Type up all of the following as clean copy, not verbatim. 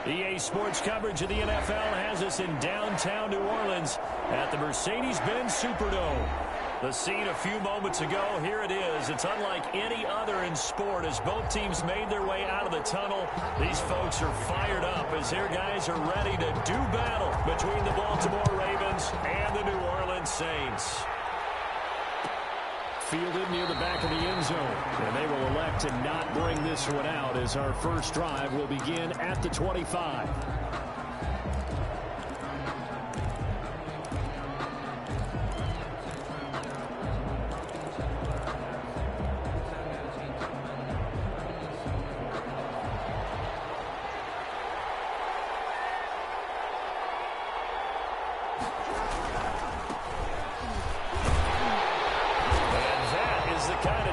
EA Sports coverage of the NFL has us in downtown New Orleans at the Mercedes-Benz Superdome. The scene a few moments ago, here it is. It's unlike any other in sport as both teams made their way out of the tunnel. These folks are fired up as their guys are ready to do battle between the Baltimore Ravens and the New Orleans Saints. Fielded near the back of the end zone, and they will elect to not bring this one out as our first drive will begin at the 25.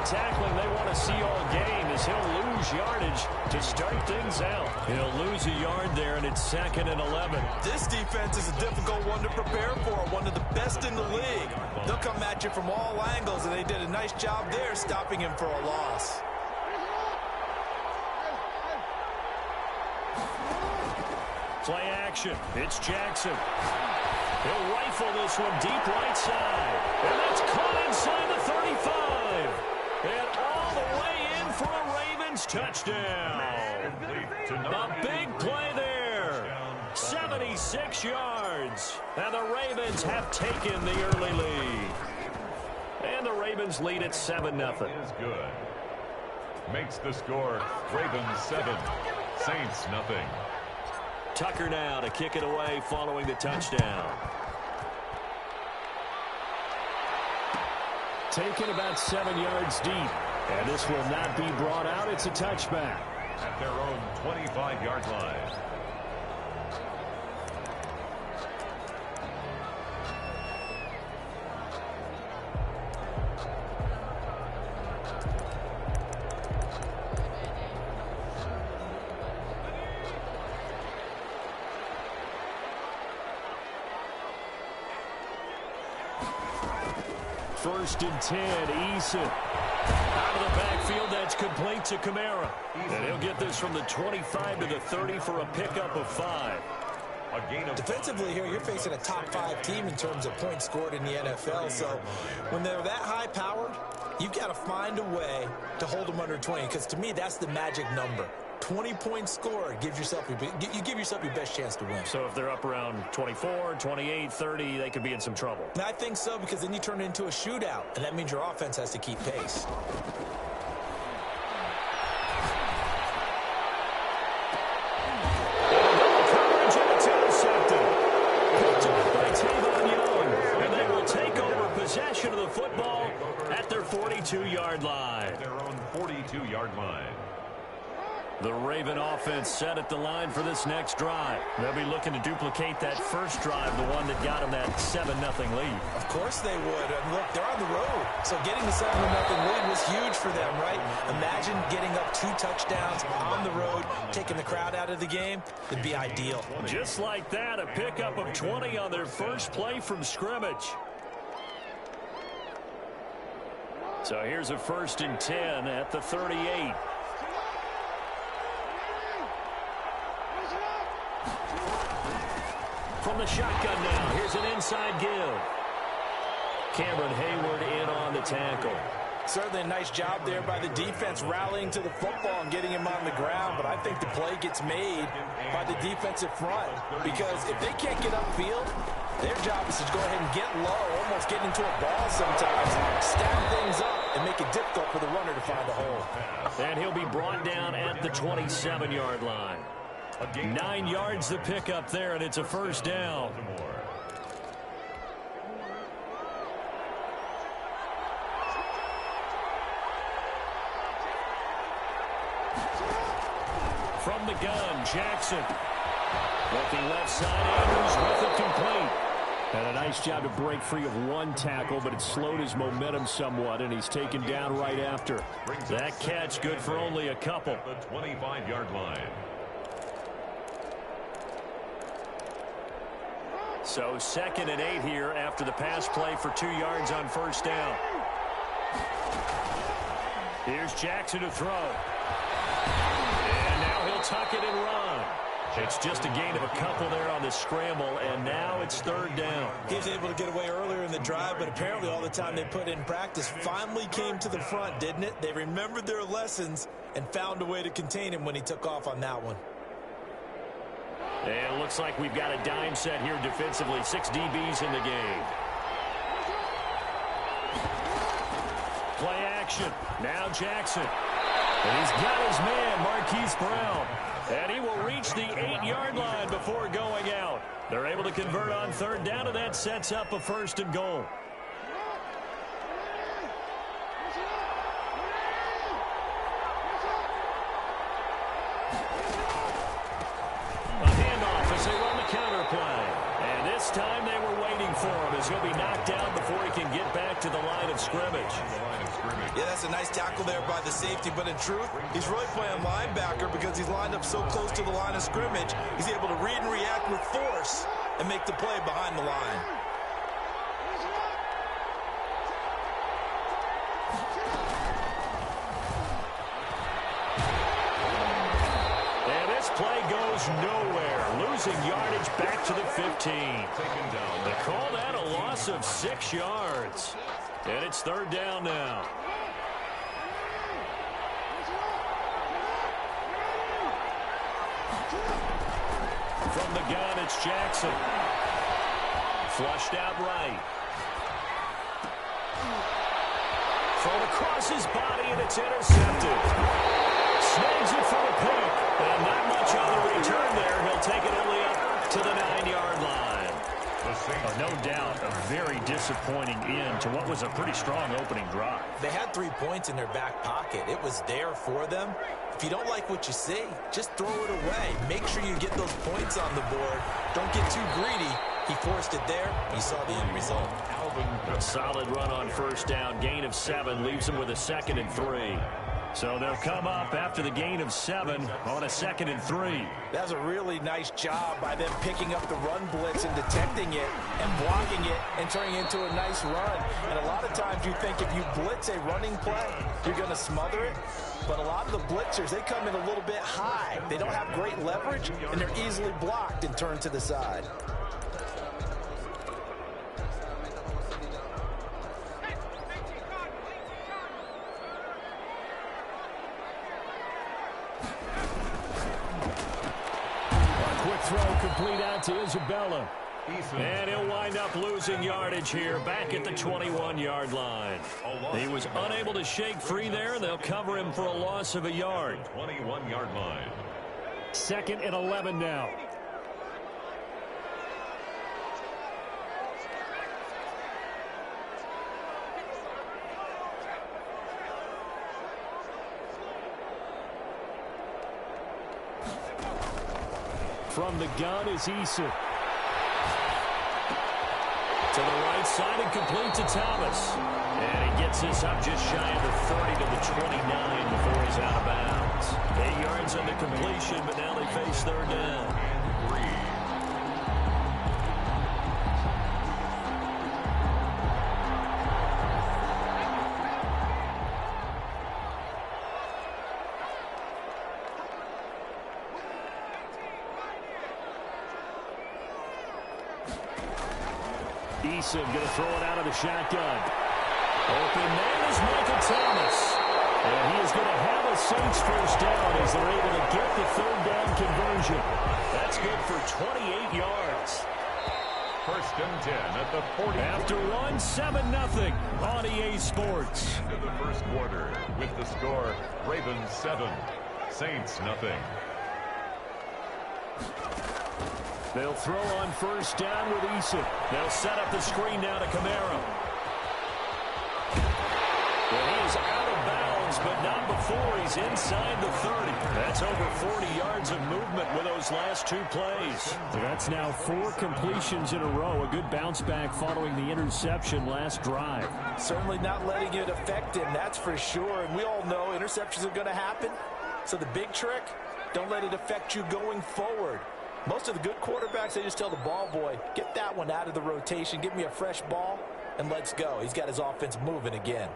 Tackling they want to see all game as he'll lose yardage to start things out. He'll lose a yard there, and it's 2nd and 11. This defense is a difficult one to prepare for, one of the best in the league. They'll come at you from all angles, and they did a nice job there stopping him for a loss. Play action. It's Jackson. He'll rifle this one deep right side. And that's caught inside the 35. And all the way in for a Ravens touchdown. A big play there. 76 yards. And the Ravens have taken the early lead. And the Ravens lead at 7-0. Is good. Makes the score Ravens 7, Saints nothing. Tucker now to kick it away following the touchdown. Taken about 7 yards deep. And this will not be brought out. It's a touchback. At their own 25-yard line. First and 10, Eason. Out of the backfield, that's complete to Kamara. And he'll get this from the 25 to the 30 for a pickup of 5. Defensively here, you're facing a top 5 team in terms of points scored in the NFL. So when they're that high-powered, you've got to find a way to hold them under 20. Because to me, that's the magic number. 20 points scored, you give yourself your best chance to win. So if they're up around 24, 28, 30, they could be in some trouble. And I think so, because then you turn it into a shootout, and that means your offense has to keep pace. Coverage and it's intercepted. Picked up by Tavon Young, and they will take over possession of the football at their 42-yard line. At their own 42-yard line. The Raven offense set at the line for this next drive. They'll be looking to duplicate that first drive, the one that got them that 7-0 lead. Of course they would. And look, they're on the road. So getting the 7-0 lead was huge for them, right? Imagine getting up 2 touchdowns on the road, taking the crowd out of the game. It'd be ideal. Just like that, a pickup of 20 on their first play from scrimmage. So here's a 1st and 10 at the 38. From the shotgun now, here's an inside give. Cameron Hayward in on the tackle. Certainly a nice job there by the defense rallying to the football and getting him on the ground, but I think the play gets made by the defensive front because if they can't get upfield, their job is to go ahead and get low, almost get into a ball sometimes, stack things up, and make it difficult for the runner to find a hole. And he'll be brought down at the 27-yard line. 9 yards the pickup there, and it's a first down. From the gun, Jackson. Looking left side, Andrews with it complete. And a nice job to break free of one tackle, but it slowed his momentum somewhat, and he's taken down right after. That catch good for only a couple. The 25-yard line. So 2nd and 8 here after the pass play for 2 yards on first down. Here's Jackson to throw. And now he'll tuck it and run. It's just a gain of a couple there on the scramble, and now it's third down. He was able to get away earlier in the drive, but apparently all the time they put in practice finally came to the front, didn't it? They remembered their lessons and found a way to contain him when he took off on that one. And it looks like we've got a dime set here defensively. 6 DBs in the game. Play action. Now Jackson. And he's got his man, Marquise Brown. And he will reach the 8-yard line before going out. They're able to convert on third down, and that sets up a 1st and goal. A handoff as they run the counter play. And this time they were waiting for him as he'll be knocked down before he can get back to the line of scrimmage. Yeah, that's a nice tackle there by the safety, but in truth, he's really playing linebacker because he's lined up so close to the line of scrimmage. He's able to read and react with force and make the play behind the line. And this play goes nowhere, losing yardage back to the 15. They call that a loss of 6 yards. And it's third down now. From the gun, it's Jackson. Flushed out right. Thrown across his body, and it's intercepted. Snags it for a pick. And not much on the return there. He'll take it only up to the 9-yard line. No doubt a very disappointing end to what was a pretty strong opening drive. They had 3 points in their back pocket. It was there for them. If you don't like what you see, just throw it away. Make sure you get those points on the board. Don't get too greedy. He forced it there. You saw the end result. A solid run on first down. Gain of 7 leaves him with a 2nd and 3. So they'll come up after the gain of 7 on a 2nd and 3. That was a really nice job by them picking up the run blitz and detecting it and blocking it and turning it into a nice run. And a lot of times you think if you blitz a running play, you're going to smother it. But a lot of the blitzers, they come in a little bit high. They don't have great leverage, and they're easily blocked and turned to the side. Throw complete out to Isabella. And he'll wind up losing yardage here back at the 21-yard line. He was unable to shake free there. They'll cover him for a loss of a yard. 21-yard line. 2nd and 11 now. From the gun is Issa. To the right side and complete to Thomas. And he gets this up just shy of the 30 to the 29 before he's out of bounds. 8 yards on the completion, but now they face third down. Eason going to throw it out of the shotgun. Open man is Michael Thomas. And he is going to have a Saints first down as they're able to get the third down conversion. That's good for 28 yards. 1st and 10 at the 40. After one, 7-0 on EA Sports. Into the first quarter with the score, Ravens 7, Saints nothing. They'll throw on first down with Eason. They'll set up the screen now to Camaro. Well, he is out of bounds, but not before he's inside the 30. That's over 40 yards of movement with those last 2 plays. So that's now 4 completions in a row. A good bounce back following the interception last drive. Certainly not letting it affect him, that's for sure. And we all know interceptions are going to happen. So the big trick, don't let it affect you going forward. Most of the good quarterbacks, they just tell the ball boy, get that one out of the rotation, give me a fresh ball, and let's go. He's got his offense moving again.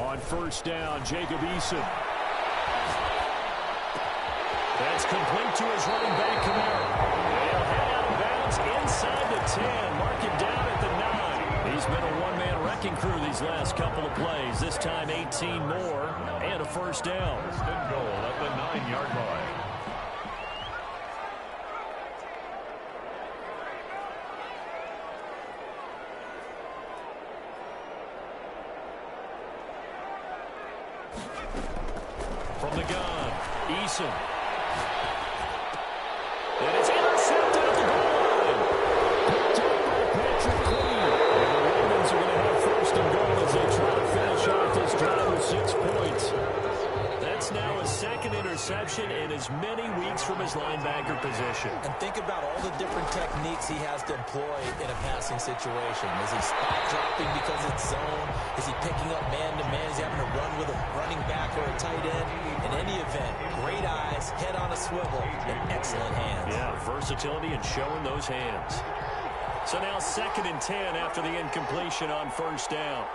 On first down, Jacob Eason. That's complete to his running back, Kamara. They'll head out of bounds inside the 10. Mark it down at the 9. He's been a one-man wrecking crew these last couple of plays. This time 18 more and a first down. First and goal at the 9-yard line. From the gun, Eason. And it's intercepted at the goal line. Picked up by Patrick Queen. And the Ravens are going to have first and goal as they try to finish off this drive with 6 points. That's now a second interception in as many weeks from his linebacker position. And think about all the different techniques he has to employ in a passing situation. Is he spot dropping because it's zone? Is he picking up man-to-man? Is he having to run with a running back or a tight end? In any event, great eyes, head on a swivel, and excellent hands. Yeah, versatility and showing those hands. So now 2nd and 10 after the incompletion on first down.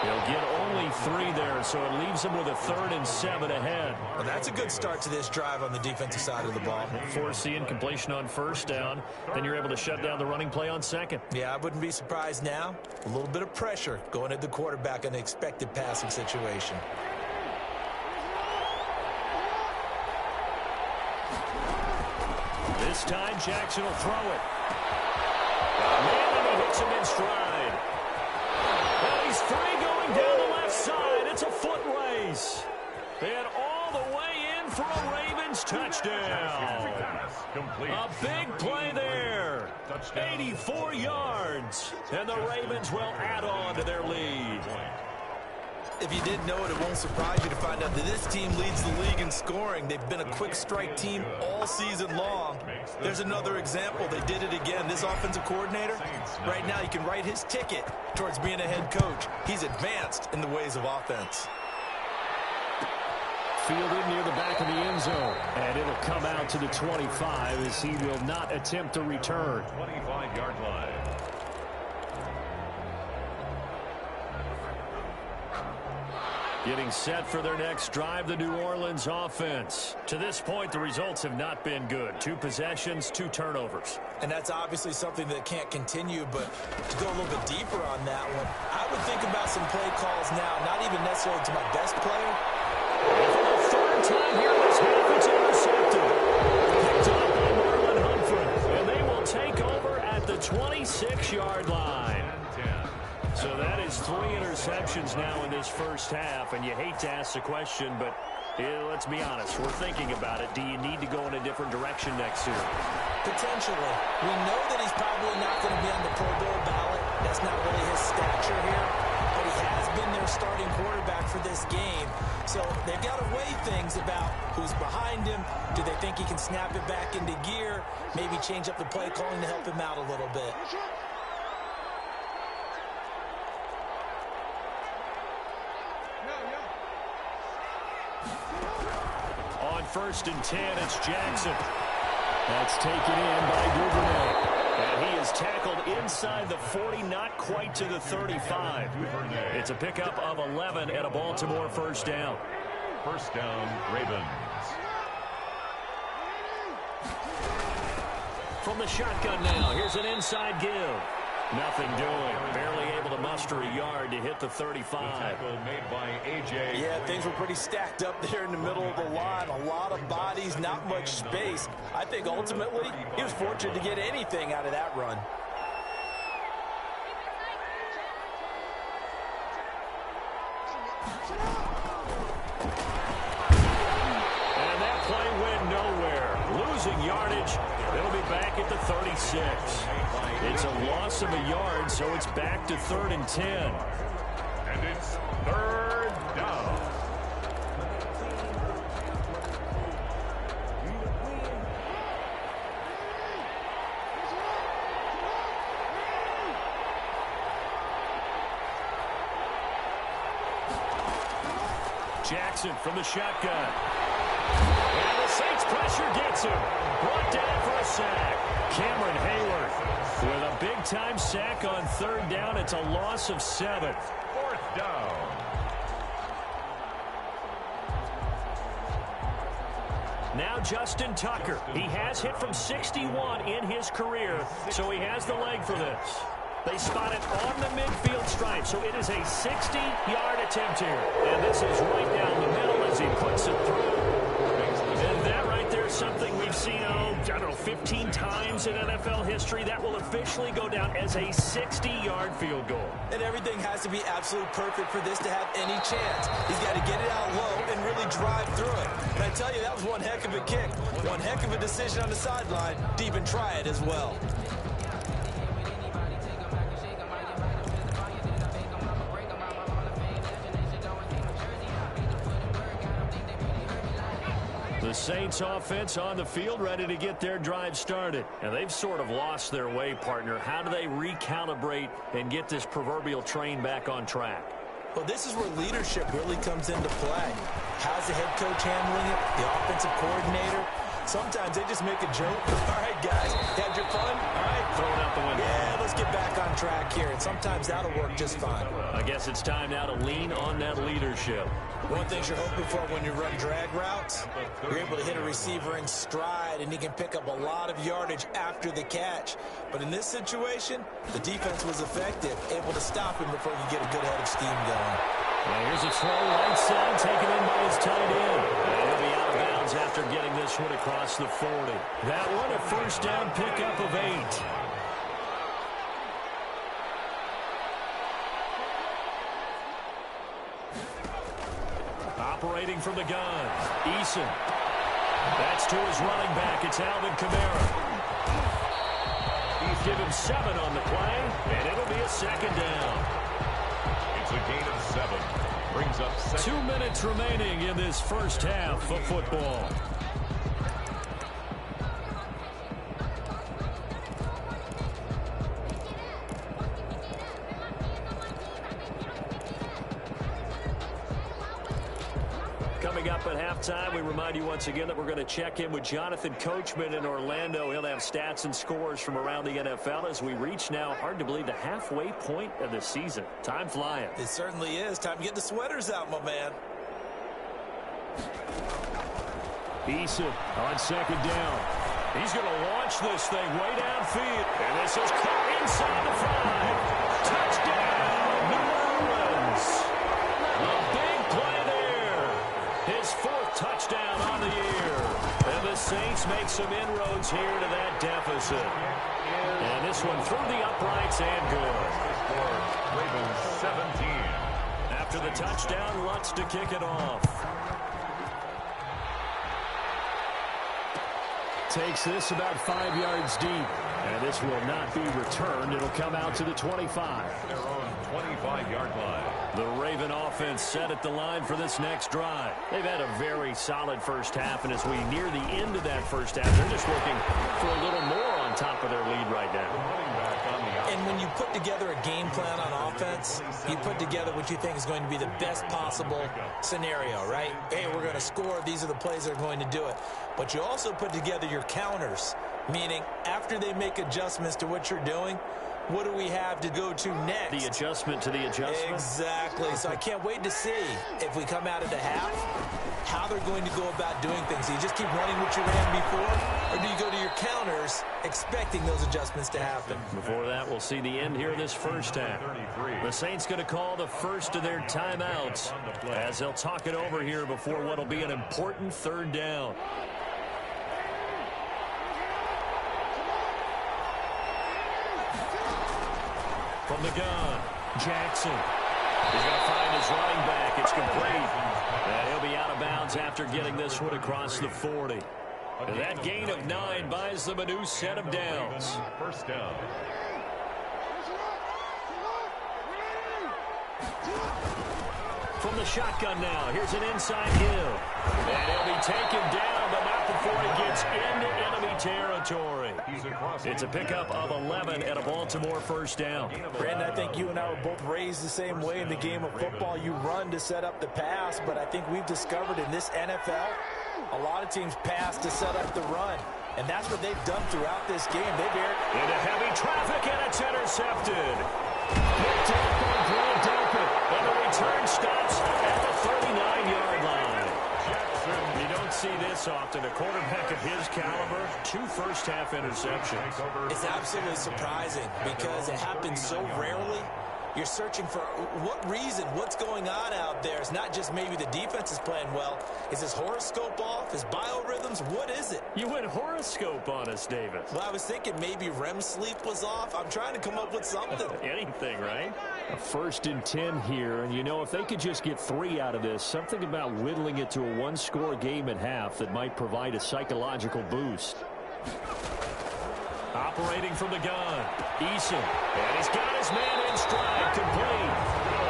He'll get only 3 there, so it leaves him with a 3rd and 7 ahead. Well, that's a good start to this drive on the defensive side of the ball. Force the incompletion on first down, then you're able to shut down the running play on 2nd. Yeah, I wouldn't be surprised now. A little bit of pressure going at the quarterback in an expected passing situation. This time, Jackson will throw it. Man, and he hits him in stride. Well, he's free going down the left side. It's a foot race. And all the way in for a Ravens touchdown. A big play there. 84 yards. And the Ravens will add on to their lead. If you didn't know it, it won't surprise you to find out that this team leads the league in scoring. They've been a quick strike team all season long. There's another example. They did it again. This offensive coordinator, right now, you can write his ticket towards being a head coach. He's advanced in the ways of offense. Fielded near the back of the end zone. And it'll come out to the 25 as he will not attempt a return. 25-yard line. Getting set for their next drive, the New Orleans offense. To this point, the results have not been good. 2 possessions, 2 turnovers. And that's obviously something that can't continue, but to go a little bit deeper on that one, I would think about some play calls now, not even necessarily to my best player. And for the 3rd time here this half, it's intercepted. Picked up by Marlon Humphrey, and they will take over at the 26-yard line. So that is 3 interceptions now in this first half, and you hate to ask the question, but let's be honest, we're thinking about it. Do you need to go in a different direction next year? Potentially. We know that he's probably not going to be on the Pro Bowl ballot. That's not really his stature here, but he has been their starting quarterback for this game. So they've got to weigh things about who's behind him. Do they think he can snap it back into gear? Maybe change up the play calling to help him out a little bit. On 1st and 10, it's Jackson. That's taken in by Duvernay. And he is tackled inside the 40, not quite to the 35. It's a pickup of 11 and a Baltimore first down. First down, Ravens. From the shotgun now, here's an inside give. Nothing doing. Barely able to muster a yard to hit the 35. The tackle made by A.J. Yeah, things were pretty stacked up there in the middle of the line. A lot of bodies, not much space. I think ultimately he was fortunate to get anything out of that run. And that play went nowhere. Losing yardage. They'll be back at the 36. It's a loss of a yard, so it's back to 3rd and 10. And it's 3rd down. Jackson from the shotgun. And the Saints pressure gets him. Brought down for a sack. Cameron Hayward with a big-time sack on third down. It's a loss of 7. Fourth down. Now Justin Tucker. He has hit from 61 in his career, so he has the leg for this. They spot it on the midfield stripe, so it is a 60-yard attempt here. And this is right down the middle as he puts it through. And that right there is something we've seen, I don't know, 15 times in NFL history. That will officially go down as a 60-yard field goal. And everything has to be absolutely perfect for this to have any chance. He's got to get it out low and really drive through it. And I tell you, that was one heck of a kick. One heck of a decision on the sideline to even try it as well. The Saints offense on the field ready to get their drive started. And they've sort of lost their way, partner. How do they recalibrate and get this proverbial train back on track? Well, this is where leadership really comes into play. How's the head coach handling it? The offensive coordinator? Sometimes they just make a joke. All right, guys, had your fun? All right. Throw it out the window. Yeah, let's get back on track here. And sometimes that'll work just fine. I guess it's time now to lean on that leadership. One thing you're hoping for when you run drag routes, you're able to hit a receiver in stride, and he can pick up a lot of yardage after the catch. But in this situation, the defense was effective, able to stop him before he get a good head of steam going. Well, here's a throw right side, taken in by his tight end. And he'll be out of bounds after getting this one across the 40. That one a first down pickup of 8. Operating from the gun, Eason. That's to his running back. It's Alvin Kamara. He's given 7 on the play, and it'll be a second down. It's a gain of 7. Brings up 2 minutes remaining in this first half of football. Coming up at halftime, we remind you once again that we're going to check in with Jonathan Coachman in Orlando. He'll have stats and scores from around the NFL as we reach now, hard to believe, the halfway point of the season. Time flying. It certainly is. Time to get the sweaters out, my man. Eason on second down. He's going to launch this thing way downfield. And this is caught inside the 5. Touchdown, New Orleans. A big play there. His 4th touchdown on the year. And the Saints make some inroads here to that deficit. And this one through the uprights and good. Ravens 17. After the touchdown, Lutz to kick it off. Takes this about 5 yards deep. And this will not be returned. It'll come out to the 25. Their own 25-yard line. The Raven offense set at the line for this next drive. They've had a very solid first half, and as we near the end of that first half, they're just looking for a little more on top of their lead right now. And when you put together a game plan on offense, you put together what you think is going to be the best possible scenario, right? Hey, we're going to score. These are the plays that are going to do it. But you also put together your counters, meaning after they make adjustments to what you're doing, what do we have to go to next? The adjustment to the adjustment? Exactly. So I can't wait to see if we come out of the half, how they're going to go about doing things. Do you just keep running what you ran before, or do you go to your counters expecting those adjustments to happen? Before that, we'll see the end here of this first half. The Saints going to call the first of their timeouts as they'll talk it over here before what will be an important 3rd down. From the gun, Jackson. He's going to find his running back. It's complete. And he'll be out of bounds after getting this one across the 40. And that gain of 9 buys them a new set of downs. First down. From the shotgun now, here's an inside Hill. And he'll be taken down, but not before he gets into enemy territory. It's a pickup of 11 and a Baltimore first down. Brandon, I think you and I were both raised the same way in the game of football. You run to set up the pass, but I think we've discovered in this NFL, a lot of teams pass to set up the run. And that's what they've done throughout this game. They've aired into heavy traffic, and it's intercepted. Picked up by Grant Delpit, and the return stops at the 39-yard line. You don't see this often. A quarterback of his caliber, 2 first-half interceptions. It's absolutely surprising because it happens so rarely. You're searching for what reason, what's going on out there. It's not just maybe the defense is playing well. Is his horoscope off? His biorhythms? What is it? You went horoscope on us, Davis. Well, I was thinking maybe REM sleep was off. I'm trying to come up with something. Anything, right? A 1st and 10 here, and you know, if they could just get 3 out of this, something about whittling it to a 1-score game at half that might provide a psychological boost. Operating from the gun, Eason, and he's got his man in stride, complete.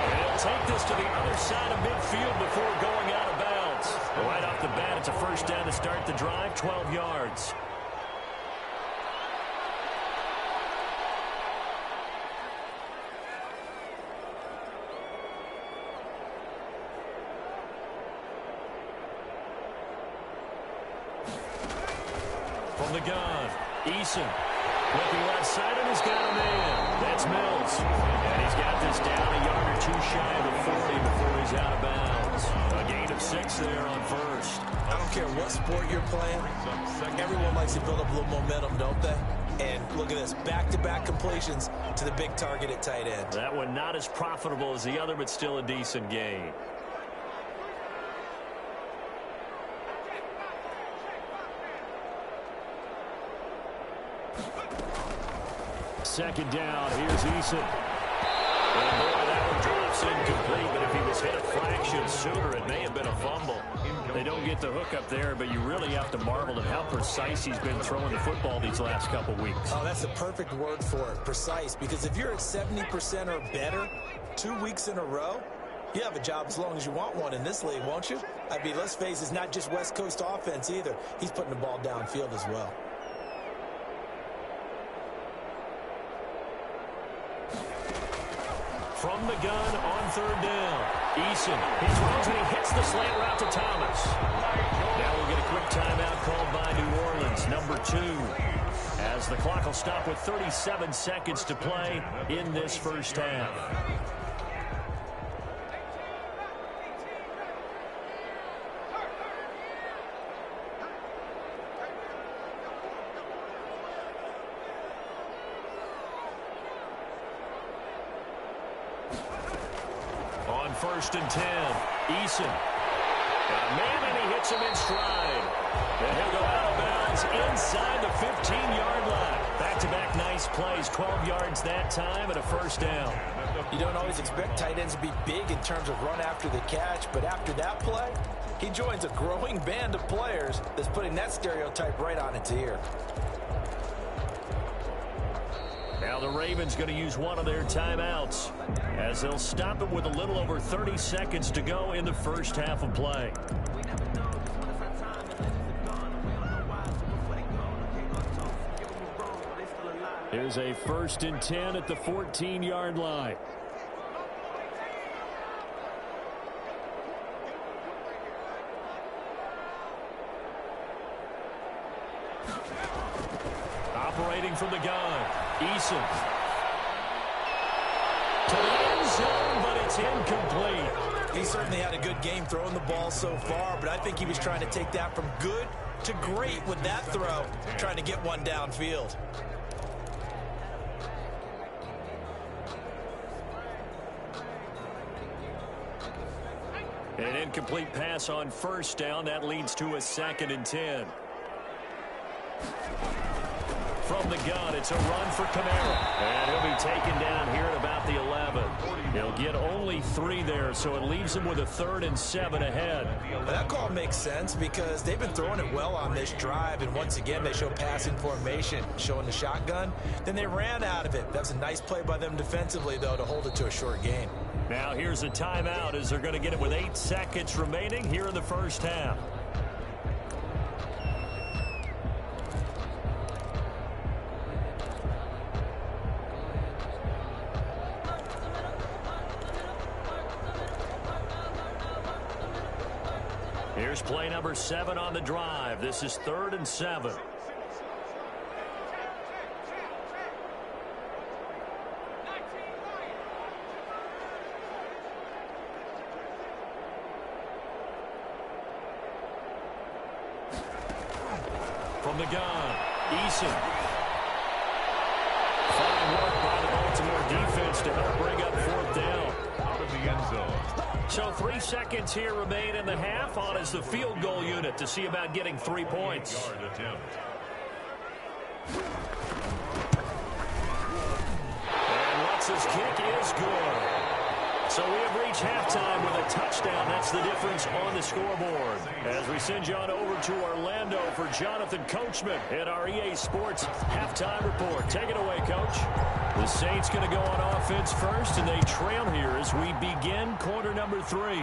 And he'll take this to the other side of midfield before going out of bounds. Right off the bat, it's a first down to start the drive, 12 yards. From the gun, Eason. Looking left side, and he's got a man. That's Mills. And he's got this down a yard or 2 shy of the 40 before he's out of bounds. A gain of 6 there on first. I don't care what sport you're playing. Everyone likes to build up a little momentum, don't they? And look at this, back-to-back completions to the big target at tight end. That one not as profitable as the other, but still a decent gain. Second down, here's Eason. And boy, that one drops incomplete, but if he was hit a fraction sooner, it may have been a fumble. They don't get the hook up there, but you really have to marvel at how precise he's been throwing the football these last couple weeks. Oh, that's the perfect word for it, precise, because if you're at 70% or better 2 weeks in a row, you have a job as long as you want one in this league, won't you? I mean, let's face it, it's not just West Coast offense either. He's putting the ball downfield as well. From the gun on 3rd down. Eason, he throws and he hits the slant route to Thomas. Now we'll get a quick timeout called by New Orleans, number 2. As the clock will stop with 37 seconds to play in this first half. On 1st and 10, Eason. Got a man, and he hits him in stride. And he'll go out of bounds inside the 15-yard line. Back-to-back nice plays, 12 yards that time, and a first down. You don't always expect tight ends to be big in terms of run after the catch, but after that play, he joins a growing band of players that's putting that stereotype right on its ear. Now the Ravens going to use one of their timeouts as they'll stop it with a little over 30 seconds to go in the first half of play. Here's a 1st and 10 at the 14-yard line. Operating from the gun, Eason. To the end zone, but it's incomplete. He certainly had a good game throwing the ball so far, but I think he was trying to take that from good to great with that throw, trying to get one downfield. An incomplete pass on first down. That leads to a 2nd and 10. From the gun, it's a run for Kamara. And he'll be taken down here at about the 11. He'll get only 3 there, so it leaves him with a 3rd and 7 ahead. Well, that call makes sense because they've been throwing it well on this drive, and once again, they show passing formation, showing the shotgun. Then they ran out of it. That was a nice play by them defensively, though, to hold it to a short gain. Now here's a timeout as they're going to get it with 8 seconds remaining here in the first half. Here's play number 7 on the drive. This is 3rd and 7. From the gun, Eason. Fine work by the Baltimore defense to help bring up fourth down. Out of the end zone. So 3 seconds here remain in the half. On is the field goal unit to see about getting 3 points. Yard attempt. And Lutz's kick is good. So we have reached halftime with a touchdown. That's the difference on the scoreboard. As we send you on over to Orlando for Jonathan Coachman at our EA Sports halftime report. Take it away, Coach. The Saints going to go on offense first, and they trail here as we begin quarter number 3.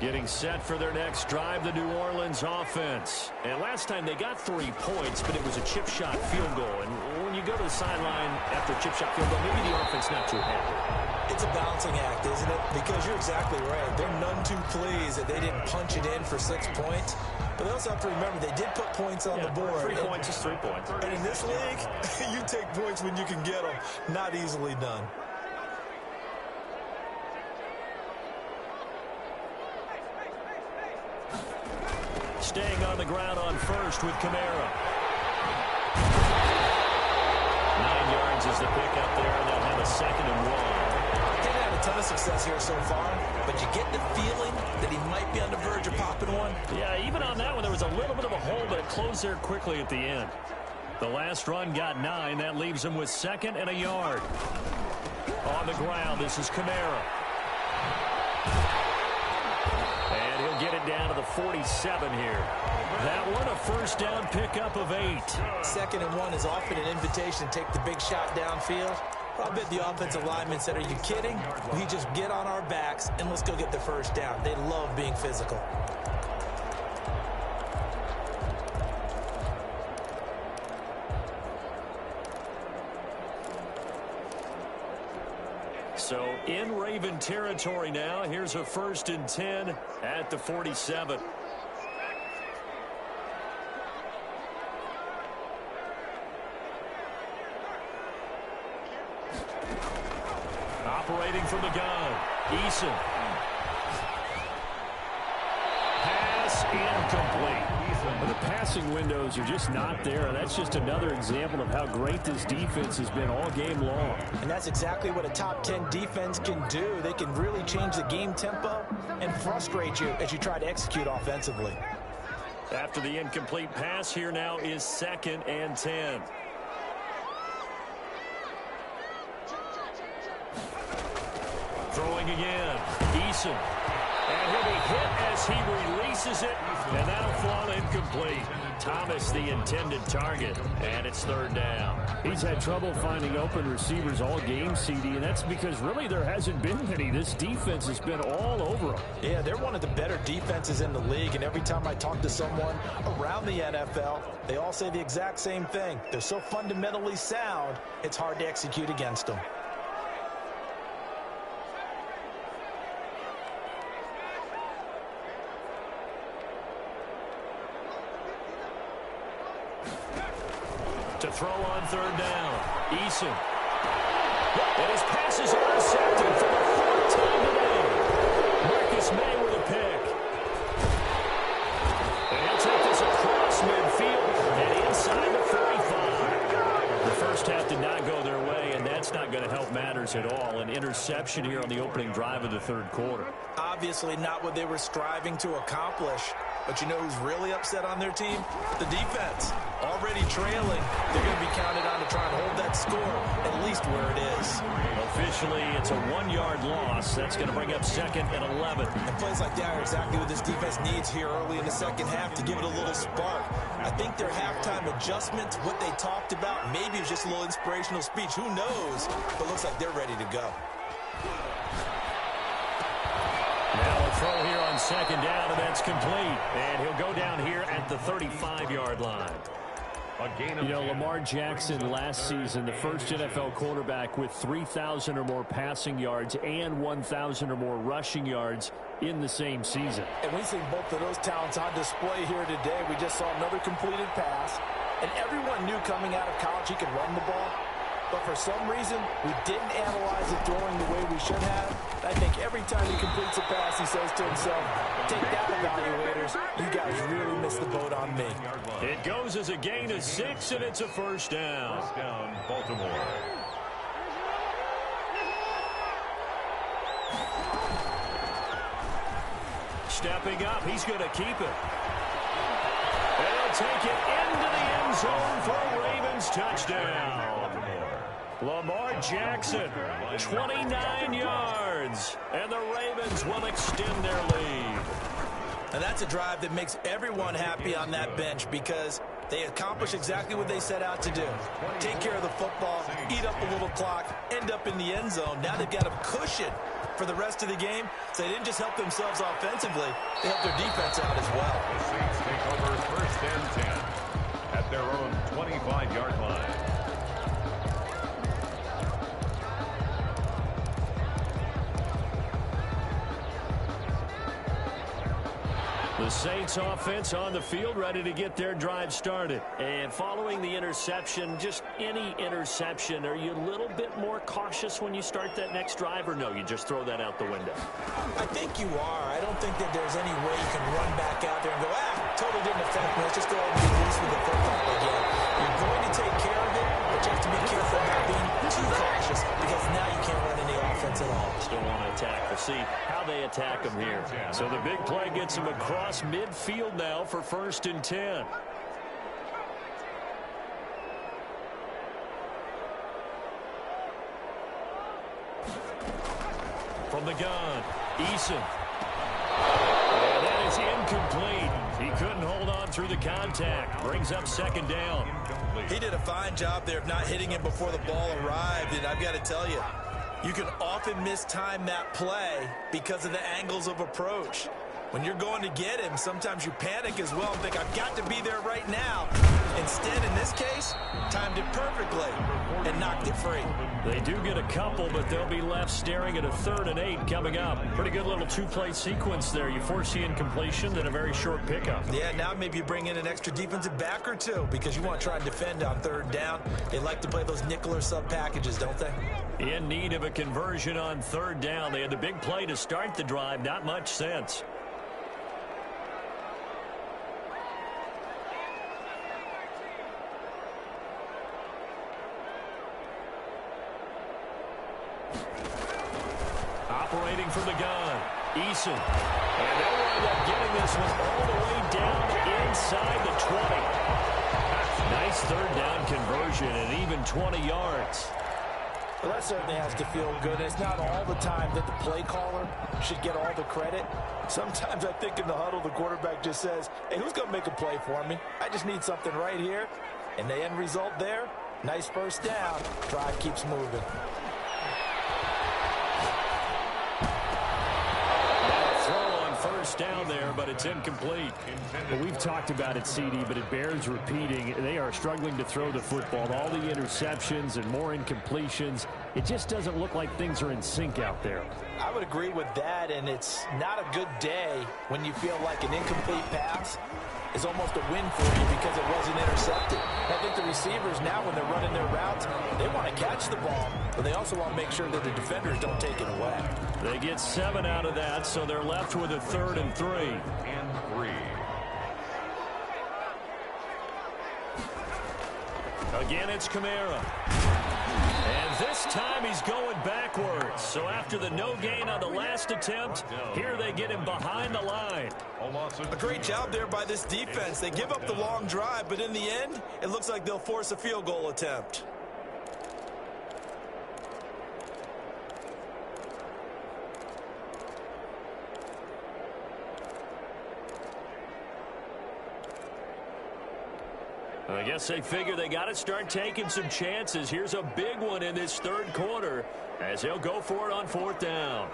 Getting set for their next drive, the New Orleans offense. And last time they got 3 points, but it was a chip shot field goal. And when you go to the sideline after a chip shot field goal, maybe the offense not too happy. It's a balancing act, isn't it? Because you're exactly right. They're none too pleased that they didn't punch it in for 6 points. But they also have to remember they did put points on the board. 3 points is 3 points. And in this league, you take points when you can get them. Not easily done. Staying on the ground on first with Kamara. 9 yards is the pickup there, and they'll have a 2nd and 1. They didn't have a ton of success here so far, but you get the feeling that he might be on the verge of popping one. Yeah, even on that one, there was a little bit of a hole, but it closed there quickly at the end. The last run got 9. That leaves him with 2nd and a yard. On the ground, this is Kamara. And he'll get it down to the 47 here. That one, a first down pickup of 8. 2nd and 1 is often an invitation to take the big shot downfield. I bet the offensive lineman said, are you kidding? We just get on our backs and let's go get the first down. They love being physical. So in Raven territory now. Here's a 1st and 10 at the 47. Operating from the gun, Eason. Pass incomplete. The passing windows are just not there. That's just another example of how great this defense has been all game long. And that's exactly what a top 10 defense can do. They can really change the game tempo and frustrate you as you try to execute offensively. After the incomplete pass, here now is 2nd and 10. Throwing again, Eason. And he'll be hit as he releases it, and that'll fall incomplete. Thomas, the intended target, and it's 3rd down. He's had trouble finding open receivers all game, CD, and that's because really there hasn't been many. This defense has been all over them. Yeah, they're one of the better defenses in the league, and every time I talk to someone around the NFL, they all say the exact same thing. They're so fundamentally sound, it's hard to execute against them. To throw on 3rd down, Eason. And his pass is intercepted for the 4th time today. Marcus May with a pick. And he'll take this across midfield and inside the 45. The first half did not go their way, and that's not going to help matters at all. An interception here on the opening drive of the 3rd quarter. Obviously not what they were striving to accomplish. But you know who's really upset on their team? The defense. Already trailing, they're going to be counted on to try and hold that score, at least where it is. Officially, it's a 1-yard loss. That's going to bring up 2nd and 11. And plays like that are exactly what this defense needs here early in the second half to give it a little spark. I think their halftime adjustments, what they talked about, maybe it was just a little inspirational speech. Who knows? But it looks like they're ready to go. Now a throw here on 2nd down, and that's complete. And he'll go down here at the 35-yard line. You know, Lamar Jackson last season, the first NFL quarterback with 3,000 or more passing yards and 1,000 or more rushing yards in the same season. And we see both of those talents on display here today. We just saw another completed pass, and everyone knew coming out of college he could run the ball. But for some reason, we didn't analyze it throwing the way we should have. I think every time he completes a pass, he says to himself, take that, evaluators. You guys really missed the boat on me. It goes as a gain of 6, and it's a first down. First down, Baltimore. Stepping up, he's going to keep it. And he'll take it into the end zone for a Ravens touchdown. Lamar Jackson, 29 yards, and the Ravens will extend their lead. And that's a drive that makes everyone happy on that bench because they accomplish exactly what they set out to do. Take care of the football, eat up a little clock, end up in the end zone. Now they've got a cushion for the rest of the game, so they didn't just help themselves offensively, they helped their defense out as well. The Saints take over first and 10 at their own 25-yard line. The Saints offense on the field, ready to get their drive started. And following the interception, just any interception, are you a little bit more cautious when you start that next drive, or no, you just throw that out the window? I think you are. I don't think that there's any way you can run back out there and go, totally didn't affect me. Let's just go ahead and be loose with the football again. You're going to take care of it, but you have to be careful about being too cautious because now you can't run any offense at all. Still want to attack. We'll see how they attack them here. So the big play gets them across midfield now for first and 10. From the gun, Eason. And that is incomplete. He couldn't hold on through the contact. Brings up second down. He did a fine job there of not hitting him before the ball arrived, and I've got to tell you, you can often mistime that play because of the angles of approach. When you're going to get him, sometimes you panic as well and think, I've got to be there right now. Instead, in this case, timed it perfectly and knocked it free. They do get a couple, but they'll be left staring at a 3rd and 8 coming up. Pretty good little two-play sequence there. You force the incompletion, then a very short pickup. Yeah, now maybe you bring in an extra defensive back or two because you want to try and defend on 3rd down. They like to play those nickel or sub packages, don't they? In need of a conversion on 3rd down. They had the big play to start the drive. Not much sense. Operating from the gun, Eason. And they'll wind up getting this one all the way down inside the 20. Nice 3rd down conversion and even 20 yards. Well, that certainly has to feel good. It's not all the time that the play caller should get all the credit. Sometimes I think in the huddle, the quarterback just says, hey, who's going to make a play for me? I just need something right here. And the end result there, nice first down. Drive keeps moving. First down there, but it's incomplete. Well, we've talked about it, CD, but it bears repeating. They are struggling to throw the football. All the interceptions and more incompletions. It just doesn't look like things are in sync out there. I would agree with that, and it's not a good day when you feel like an incomplete pass is almost a win for you because it wasn't intercepted. I think the receivers now, when they're running their routes, they want to catch the ball, but they also want to make sure that the defenders don't take it away. They get 7 out of that, so they're left with a 3rd and 3. Again, it's Kamara. And this time he's going backwards. So after the no gain on the last attempt, here they get him behind the line. A great job there by this defense. They give up the long drive, but in the end, it looks like they'll force a field goal attempt. I guess they figure they got to start taking some chances. Here's a big one in this 3rd quarter as they'll go for it on 4th down.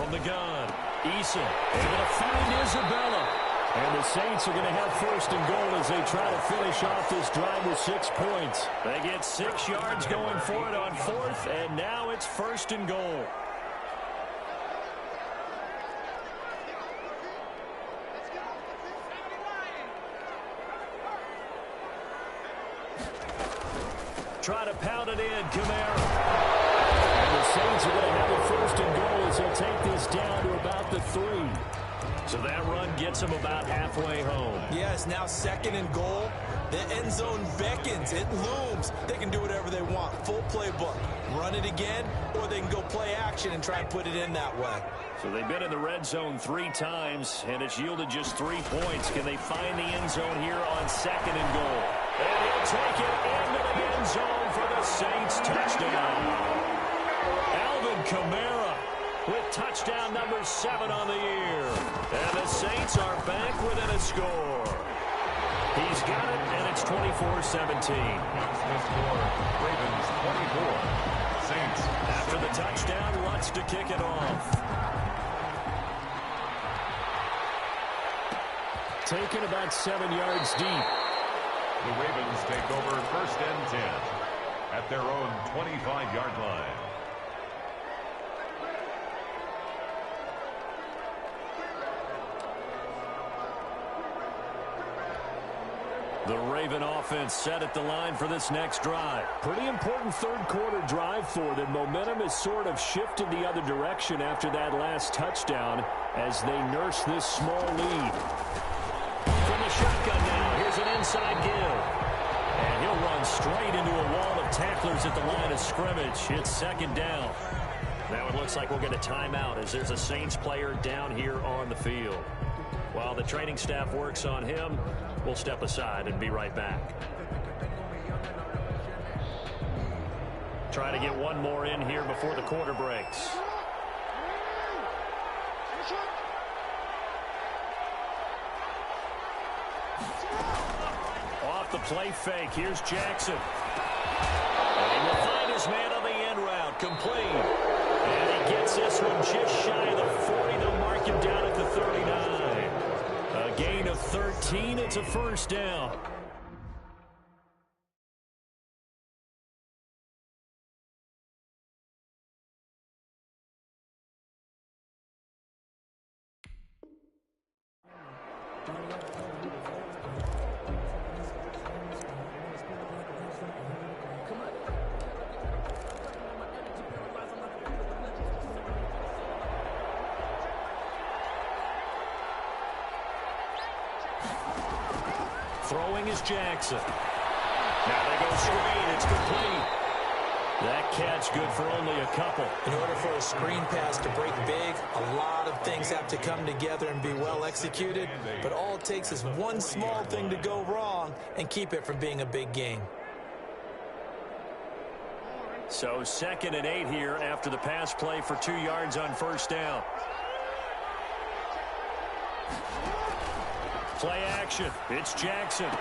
from the gun. Eason able to find Isabella. And the Saints are going to have first and goal as they try to finish off this drive with 6 points. They get 6 yards going for it on fourth, and now it's first and goal. Try to pound it in, Kamara. And the Saints are going to have a first and goal as they'll take this down to about the 3. So that run gets them about halfway home. Yes, now second and goal. The end zone beckons. It looms. They can do whatever they want. Full playbook. Run it again, or they can go play action and try and put it in that way. So they've been in the red zone 3 times, and it's yielded just 3 points. Can they find the end zone here on second and goal? And he'll take it into the end zone for the Saints touchdown. Alvin Kamara with touchdown number 7 on the year. And the Saints are back within a score. He's got it, and it's 24-17. That's the score. Ravens 24. Saints. After the touchdown, Lutz to kick it off. Taken about 7 yards deep. The Ravens take over first and 10 at their own 25-yard line. The Raven offense set at the line for this next drive. Pretty important third-quarter drive for them. Momentum has sort of shifted the other direction after that last touchdown as they nurse this small lead. From the shotgun now, here's an inside give. And he'll run straight into a wall of tacklers at the line of scrimmage. It's second down. Now it looks like we'll get a timeout as there's a Saints player down here on the field. While the training staff works on him, we'll step aside and be right back. Try to get one more in here before the quarter breaks. Off the play fake, here's Jackson. And he will find his man on the end route, complete. And he gets this one just shy of the 40. They'll mark him down at the 39. A gain of 13. It's a first down. Throwing is Jackson. Now they go screen. It's complete. That catch good for only a couple. In order for a screen pass to break big, a lot of things have to come together and be well executed. But all it takes is one small thing to go wrong and keep it from being a big gain. So 2nd and 8 here after the pass play for 2 yards on first down. Play action. It's Jackson. Oh,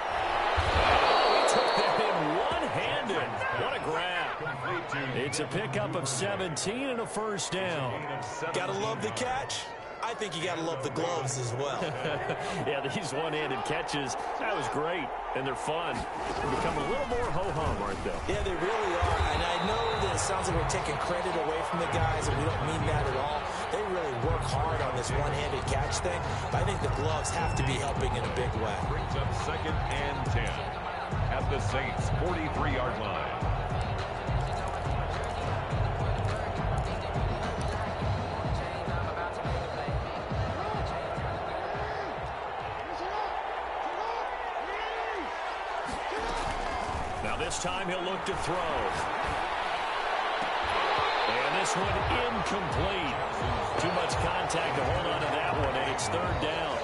he took that in one-handed. What a grab. It's a pickup of 17 and a first down. Gotta love the catch. I think you gotta love the gloves as well. Yeah, these one-handed catches, that was great, and they're fun. They become a little more ho-hum, aren't they? Yeah, they really are, and I know that it sounds like we're taking credit away from the guys, and we don't mean that at all. They really work hard on this one-handed catch thing, but I think the gloves have to be helping in a big way. Brings up 2nd and 10 at the Saints' 43-yard line. Now this time he'll look to throw. And this one incomplete. Too much contact to hold on to that one, and it's 3rd down.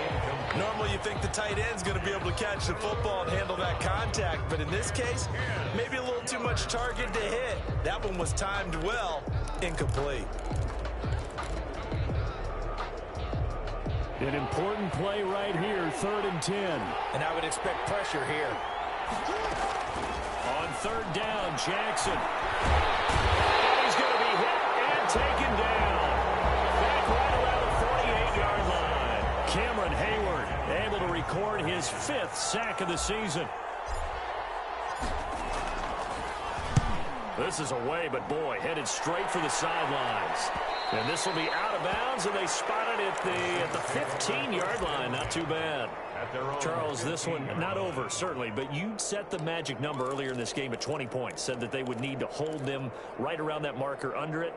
Normally you think the tight end's going to be able to catch the football and handle that contact, but in this case, maybe a little too much target to hit. That one was timed well, incomplete. An important play right here, 3rd and 10. And I would expect pressure here. On 3rd down, Jackson. And he's going to be hit and taken down. Back right record his 5th sack of the season. This is away, but boy, headed straight for the sidelines. And this will be out of bounds, and they spot it at the 15-yard line. Not too bad. Charles, this one not over, certainly, but you set the magic number earlier in this game at 20 points. Said that they would need to hold them right around that marker under it.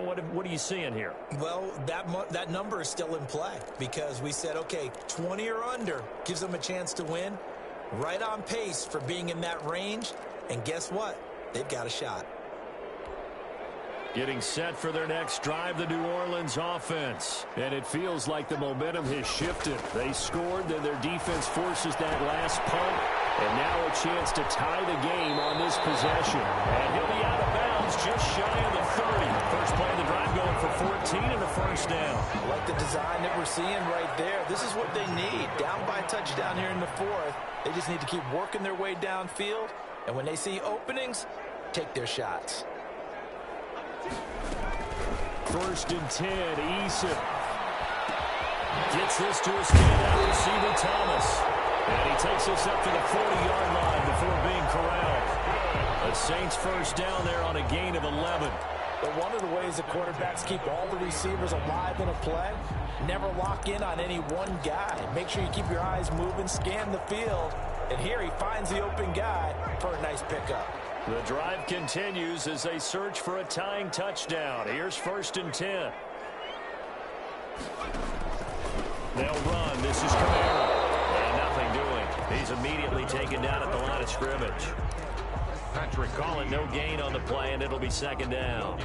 What are you seeing here? Well, that number is still in play because we said, okay, 20 or under gives them a chance to win. Right on pace for being in that range. And guess what? They've got a shot. Getting set for their next drive, the New Orleans offense. And it feels like the momentum has shifted. They scored, then their defense forces that last punt. And now a chance to tie the game on this possession. And he'll be out of bounds just shy of the 30. First play of the drive going for 14 and a first down. I like the design that we're seeing right there. This is what they need. Down by a touchdown here in the 4th. They just need to keep working their way downfield. And when they see openings, take their shots. First and 10, Eason. Gets this to a standout receiver, Thomas. And he takes this up to the 40-yard line before being corralled. The Saints first down there on a gain of 11. But one of the ways the quarterbacks keep all the receivers alive in a play, never lock in on any one guy. Make sure you keep your eyes moving, scan the field. And here he finds the open guy for a nice pickup. The drive continues as they search for a tying touchdown. Here's first and 10. They'll run. This is Kamara. And nothing doing. He's immediately taken down at the line of scrimmage. Patrick calling no gain on the play, and it'll be second down.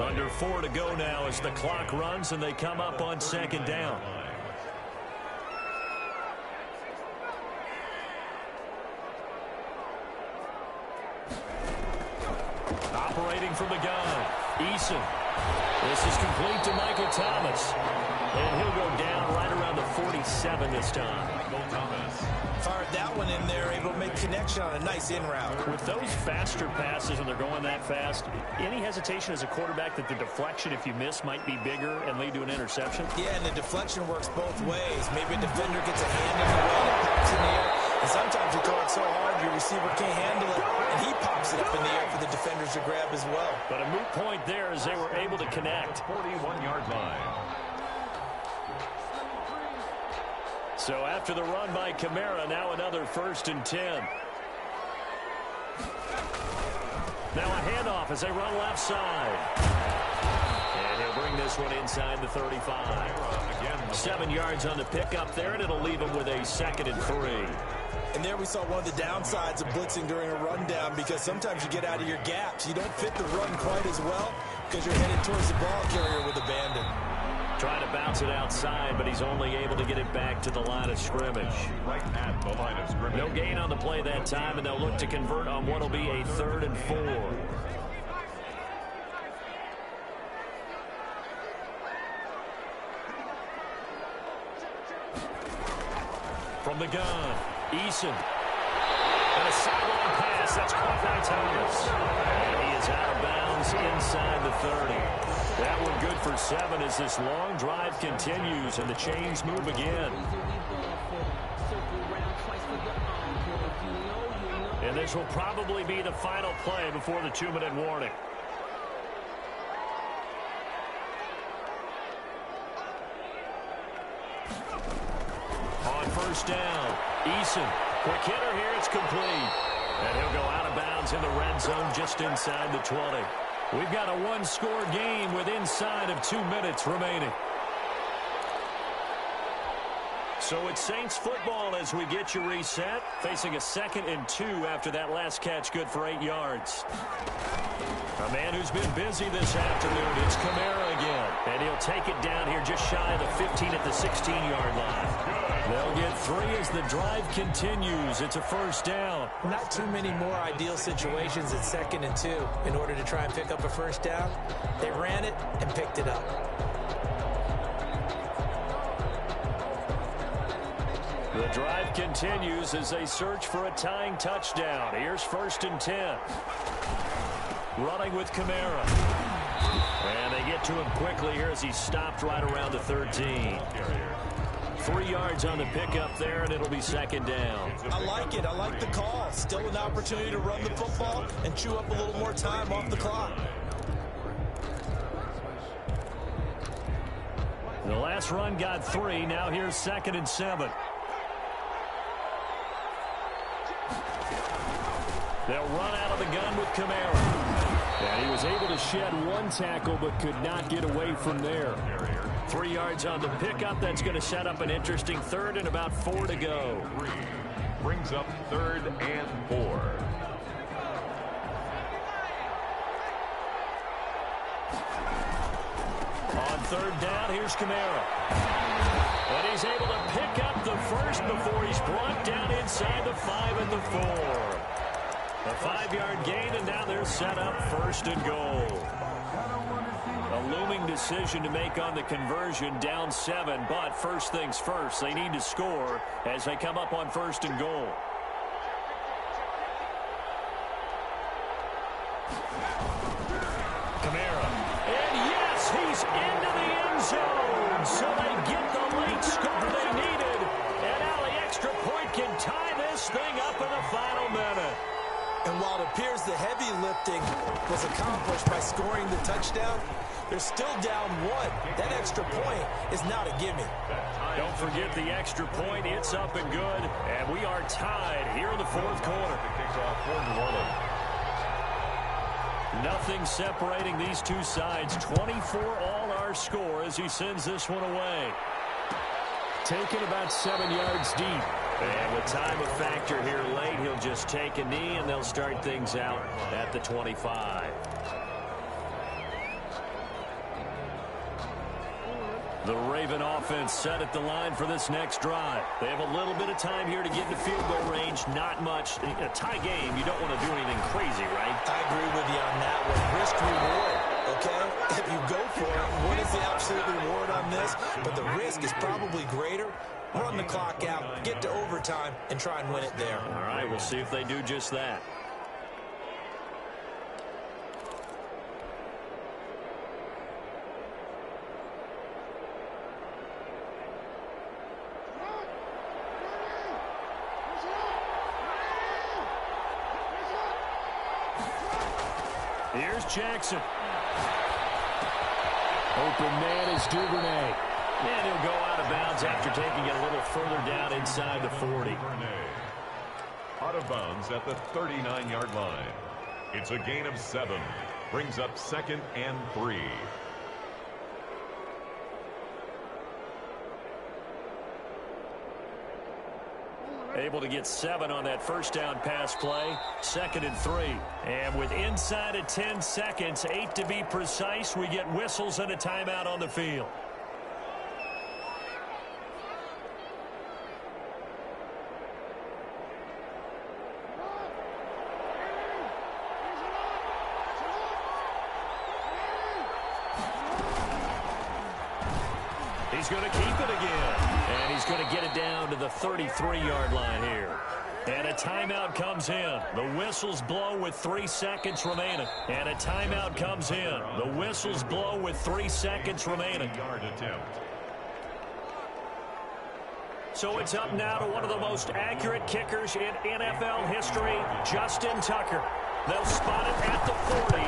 Under 4 to go now as the clock runs, and they come up on second down. Operating from the gun, Eason. This is complete to Michael Thomas. And he'll go down right around the 47 this time. Michael Thomas. Fired that one in there, able to make connection on a nice in route. With those faster passes and they're going that fast, any hesitation as a quarterback that the deflection, if you miss, might be bigger and lead to an interception? Yeah, and the deflection works both ways. Maybe a defender gets a hand in the way and it pops in the air. And sometimes you throw it so hard your receiver can't handle it, and he pops it up in the air for the defenders to grab as well. But a moot point there as they were able to connect. 41-yard line. So after the run by Kamara, now another first and 10. Now a handoff as they run left side. And he'll bring this one inside the 35. 7 yards on the pickup there, and it'll leave him with a 2nd and 3. And there we saw one of the downsides of blitzing during a rundown, because sometimes you get out of your gaps. You don't fit the run quite as well because you're headed towards the ball carrier with abandon. Trying to bounce it outside, but he's only able to get it back to the line of scrimmage. Right at the line of scrimmage. No gain on the play that time, and they'll look to convert on what will be a 3rd and 4. From the gun, Eason. And a sideline pass. That's caught by Thomas. And he is out of bounds inside the 30. That one good for 7 as this long drive continues and the chains move again. And this will probably be the final play before the 2-minute warning. On first down, Eason. Quick hitter here, it's complete. And he'll go out of bounds in the red zone just inside the 20. We've got a one-score game with inside of 2 minutes remaining. So it's Saints football as we get you reset, facing a 2nd and 2 after that last catch, good for 8 yards. A man who's been busy this afternoon, it's Kamara again. And he'll take it down here just shy of the 15 at the 16-yard line. They'll get 3 as the drive continues. It's a first down. Not too many more ideal situations at 2nd and 2 in order to try and pick up a first down. They ran it and picked it up. The drive continues as they search for a tying touchdown. Here's first and 10. Running with Kamara. And they get to him quickly here as he's stopped right around the 13. 3 yards on the pickup there, and it'll be second down. I like it. I like the call. Still an opportunity to run the football and chew up a little more time off the clock. The last run got 3. Now here's 2nd and 7. They'll run out of the gun with Kamara. And he was able to shed 1 tackle but could not get away from there. 3 yards on the pickup. That's going to set up an interesting 3rd and about 4 to go. Brings up 3rd and 4. On 3rd down, here's Kamara. And he's able to pick up the first before he's brought down inside the 5 and the 4. A 5-yard gain, and now they're set up 1st and goal. A looming decision to make on the conversion, down 7, but first things first, they need to score as they come up on 1st and goal. Kamara. And yes, he's into the end zone. So they get the late score they needed. And now the extra point can tie this thing up in the final minute. And while it appears the heavy lifting was accomplished by scoring the touchdown, they're still down 1. That extra point is not a gimme. Don't forget the extra point. It's up and good. And we are tied here in the 4th quarter. Kickoff for New Orleans. Nothing separating these two sides. 24 all our score as he sends this one away. Taken about 7 yards deep. And with time a factor here late, he'll just take a knee and they'll start things out at the 25. The Raven offense set at the line for this next drive. They have a little bit of time here to get into field goal range. Not much. A tie game, you don't want to do anything crazy, right? I agree with you on that one. Risk reward, okay? If you go for it, what is the absolute reward on this? But the risk is probably greater. Run the clock out, get to overtime, and try and win it there. All right, we'll see if they do just that. Here's Jackson. Open man is Duvernay. And he'll go out of bounds after taking it a little further down inside the 40. Out of bounds at the 39-yard line. It's a gain of 7. Brings up 2nd and 3. Able to get 7 on that first down pass play. 2nd and 3. And with inside of 10 seconds, 8 to be precise, we get whistles and a timeout on the field. He's going to keep it again. And he's going to get it down to the 33-yard line here. And a timeout comes in. The whistles blow with 3 seconds remaining. And a timeout comes in. The whistles blow with 3 seconds remaining. Yard attempt. So it's up now to one of the most accurate kickers in NFL history, Justin Tucker. They'll spot it at the 40.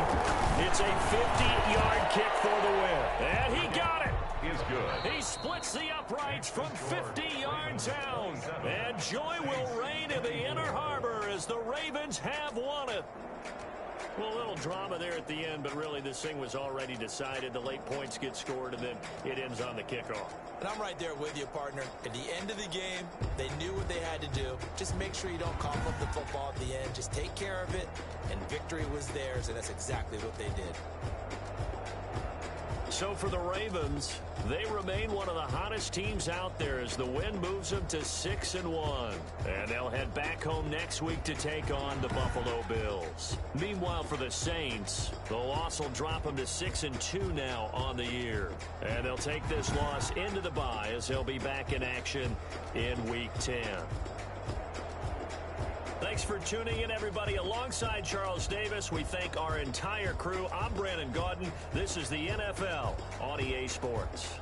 It's a 50-yard kick for the win. And he got it. Is good. He splits the uprights from 50 yards out. And joy will reign in the Inner Harbor as the Ravens have won it. Well, a little drama there at the end, but really this thing was already decided. The late points get scored, and then it ends on the kickoff. And I'm right there with you, partner. At the end of the game, they knew what they had to do. Just make sure you don't cough up the football at the end. Just take care of it, and victory was theirs, and that's exactly what they did. So for the Ravens, they remain one of the hottest teams out there as the win moves them to 6-1. And they'll head back home next week to take on the Buffalo Bills. Meanwhile, for the Saints, the loss will drop them to 6-2 now on the year. And they'll take this loss into the bye as they'll be back in action in Week 10. Thanks for tuning in, everybody. Alongside Charles Davis, we thank our entire crew. I'm Brandon Gaudin. This is the NFL on EA Sports.